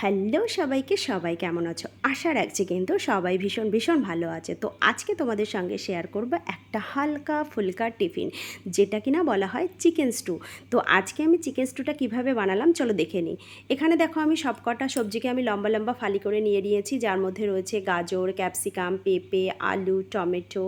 Hello সবাইকে, সবাই কেমন আছো? আশা রাখছি কিন্তু সবাই ভীষণ ভীষণ ভালো আছে। তো আজকে তোমাদের সঙ্গে শেয়ার করব একটা হালকা ফুলকা টিফিন, যেটা কিনা বলা হয় চিকেন স্টু। তো আজকে আমি চিকেন স্টুটা কীভাবে বানালাম চলো দেখে নিই। এখানে দেখো আমি সবকটা সবজিকে আমি লম্বা লম্বা ফালি করে নিয়ে নিয়েছি, যার মধ্যে রয়েছে গাজর, ক্যাপসিকাম, পেঁপে, আলু, টমেটো,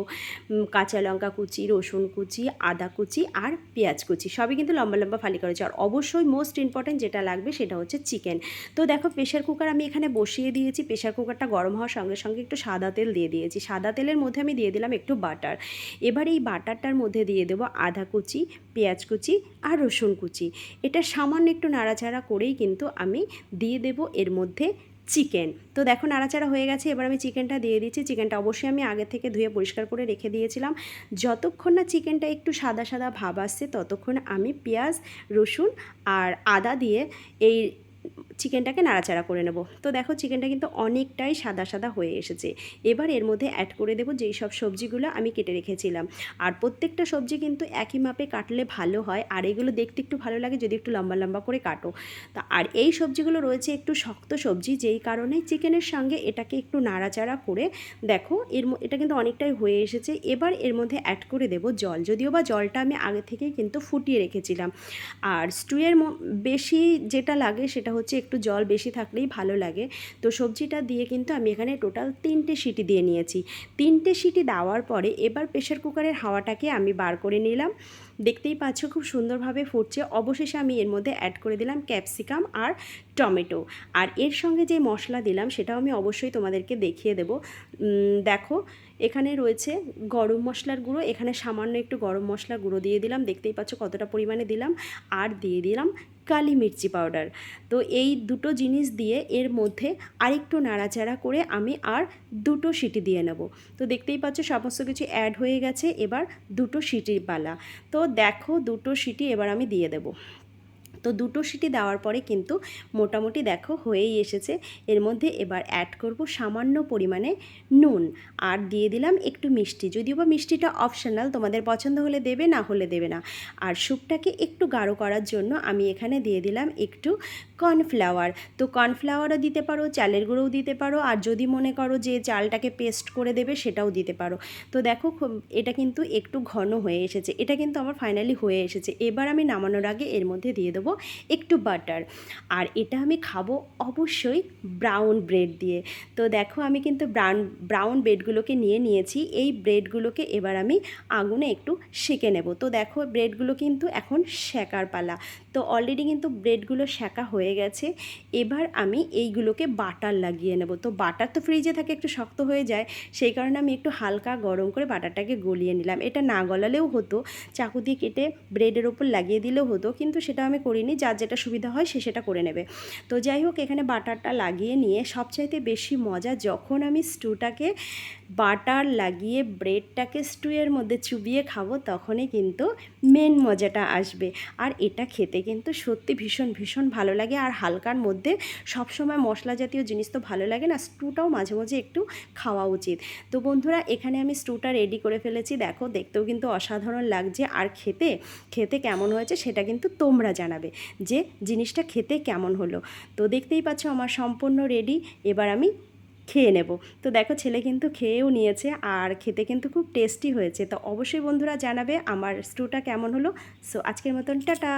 কাঁচা লঙ্কা কুচি, রসুন কুচি, আদা কুচি আর পেঁয়াজ কুচি, সবই কিন্তু লম্বা লম্বা ফালি করেছি। আর অবশ্যই মোস্ট ইম্পর্ট্যান্ট যেটা লাগবে সেটা হচ্ছে চিকেন। তো দেখো প্রেশার কুকার আমি এখানে বসিয়ে দিয়েছি। প্রেশার কুকারটা গরম হওয়ার সঙ্গে সঙ্গে একটু সাদা তেল দিয়ে দিয়েছি। সাদা তেলের মধ্যে আমি দিয়ে দিলাম একটু বাটার। এবার এই বাটারটার মধ্যে দিয়ে দেবো আদা কুচি, পেঁয়াজ কুচি আর রসুন কুচি। এটা সামান্য একটু নাড়াচাড়া করেই কিন্তু আমি দিয়ে দেবো এর মধ্যে চিকেন। তো দেখো নাড়াচাড়া হয়ে গেছে, এবার আমি চিকেনটা দিয়ে দিচ্ছি। চিকেনটা অবশ্যই আমি আগে থেকে ধুয়ে পরিষ্কার করে রেখে দিয়েছিলাম। যতক্ষণ না চিকেনটা একটু সাদা সাদা ভাব আসছে ততক্ষণ আমি পেঁয়াজ, রসুন আর আদা দিয়ে এই চিকেনটাকে নাড়াচাড়া করে নেব। তো দেখো চিকেনটা কিন্তু অনেকটাই সাদা সাদা হয়ে এসেছে। এবার এর মধ্যে অ্যাড করে দেবো যেই সব সবজিগুলো আমি কেটে রেখেছিলাম। আর প্রত্যেকটা সবজি কিন্তু একই মাপে কাটলে ভালো হয়, আর এগুলো দেখতে একটু ভালো লাগে যদি একটু লম্বা লম্বা করে কাটো। তা আর এই সবজিগুলো রয়েছে একটু শক্ত সবজি, যেই কারণে চিকেনের সঙ্গে এটাকে একটু নাড়াচাড়া করে দেখো এটা কিন্তু অনেকটাই হয়ে এসেছে। এবার এর মধ্যে অ্যাড করে দেবো জল, যদিও বা জলটা আমি আগে থেকেই কিন্তু ফুটিয়ে রেখেছিলাম। আর স্টুয়ের বেশি যেটা লাগে সেটা হচ্ছে একটু জল বেশি থাকলেই ভালো লাগে। তো সবজিটা দিয়ে কিন্তু আমি এখানে টোটাল 3টে সিটি দিয়ে নিয়েছি। 3টে সিটি দেওয়ার পরে এবার প্রেশার কুকারের হাওয়াটাকে আমি বার করে নিলাম। দেখতেই পাচ্ছ খুব সুন্দরভাবে ফুটছে। অবশেষে আমি এর মধ্যে অ্যাড করে দিলাম ক্যাপসিকাম আর টমেটো। আর এর সঙ্গে যে মশলা দিলাম সেটাও আমি অবশ্যই তোমাদেরকে দেখিয়ে দেব। দেখো এখানে রয়েছে গরম মশলার গুঁড়ো, এখানে সামান্য একটু গরম মশলার গুঁড়ো দিয়ে দিলাম, দেখতেই পাচ্ছ কতটা পরিমাণে দিলাম। আর দিয়ে দিলাম কালি মির্চি পাউডার। তো এই দুটো জিনিস দিয়ে এর মধ্যে আরেকটু নাড়াচাড়া করে আমি আর 2টো সিটি দিয়ে নেব। তো দেখতেই পাচ্ছ সমস্ত কিছু অ্যাড হয়ে গেছে, এবার 2টো সিটির পালা। তো দেখো 2টো সিটি এবার আমি দিয়ে দেবো। তো 2টো সিটি দেওয়ার পরে কিন্তু মোটামুটি দেখো হয়েই এসেছে। এর মধ্যে এবার অ্যাড করব সামান্য পরিমাণে নুন, আর দিয়ে দিলাম একটু মিষ্টি, যদিও বা মিষ্টিটা অপশনাল, তোমাদের পছন্দ হলে দেবে, না হলে দেবে না। আর স্যুপটাকে একটু গাঢ় করার জন্য আমি এখানে দিয়ে দিলাম একটু কর্নফ্লাওয়ার। তো কর্নফ্লাওয়ারও দিতে পারো, চালের গুঁড়োও দিতে পারো, আর যদি মনে করো যে চালটাকে পেস্ট করে দেবে সেটাও দিতে পারো। তো দেখো এটা কিন্তু একটু ঘন হয়ে এসেছে, এটা কিন্তু আমার ফাইনালি হয়ে এসেছে। এবার আমি নামানোর আগে এর মধ্যে দিয়ে দেবো একটু বাটার। আর এটা আমি খাবো অবশ্যই ব্রাউন ব্রেড দিয়ে। তো দেখো আমি কিন্তু ব্রাউন ব্রেডগুলোকে নিয়েছি। এই ব্রেডগুলোকে এবার আমি আগুনে একটু সেঁকে নেব। তো দেখো ব্রেডগুলো কিন্তু এখন সেঁকার পালা। তো অলরেডি কিন্তু ব্রেডগুলো সেঁকা হয়ে গেছে। এবার আমি এইগুলোকে বাটার লাগিয়ে নেব। তো বাটার তো ফ্রিজে থাকে একটু শক্ত হয়ে যায়, সেই কারণে আমি একটু হালকা গরম করে বাটারটাকে গলিয়ে নিলাম। এটা না গলালেও হতো, চাকু দিয়ে কেটে ব্রেডের ওপর লাগিয়ে দিলেও হতো, কিন্তু সেটা আমি করিনি। যার যেটা সুবিধা হয় সে সেটা করে নেবে। তো যাই হোক এখানে বাটারটা লাগিয়ে নিয়ে সবচাইতে বেশি মজা যখন আমি স্টুটাকে বাটার লাগিয়ে ব্রেডটাকে স্টুয়ের মধ্যে চুবিয়ে খাবো, তখনই কিন্তু মেন মজাটা আসবে। আর এটা খেতে কিন্তু সত্যি ভীষণ ভীষণ ভালো লাগে। আর হালকার মধ্যে সবসময় মশলা জাতীয় জিনিস তো ভালো লাগে না, স্টুটাও মাঝে মাঝে একটু খাওয়া উচিত। তো বন্ধুরা এখানে আমি স্টুটা রেডি করে ফেলেছি। দেখো দেখতেও কিন্তু অসাধারণ লাগছে, আর খেতে খেতে কেমন হয়েছে সেটা কিন্তু তোমরা জানাবে যে জিনিসটা খেতে কেমন হলো। তো দেখতেই পাচ্ছ আমার সম্পূর্ণ রেডি, এবার আমি খেয়ে নেব। তো দেখো ছেলে কিন্তু খেয়েও নিয়েছে, আর খেতে কিন্তু খুব টেস্টি হয়েছে। তো অবশ্যই বন্ধুরা জানাবে আমার স্টুটা কেমন হলো। সো আজকের মতন টাটা।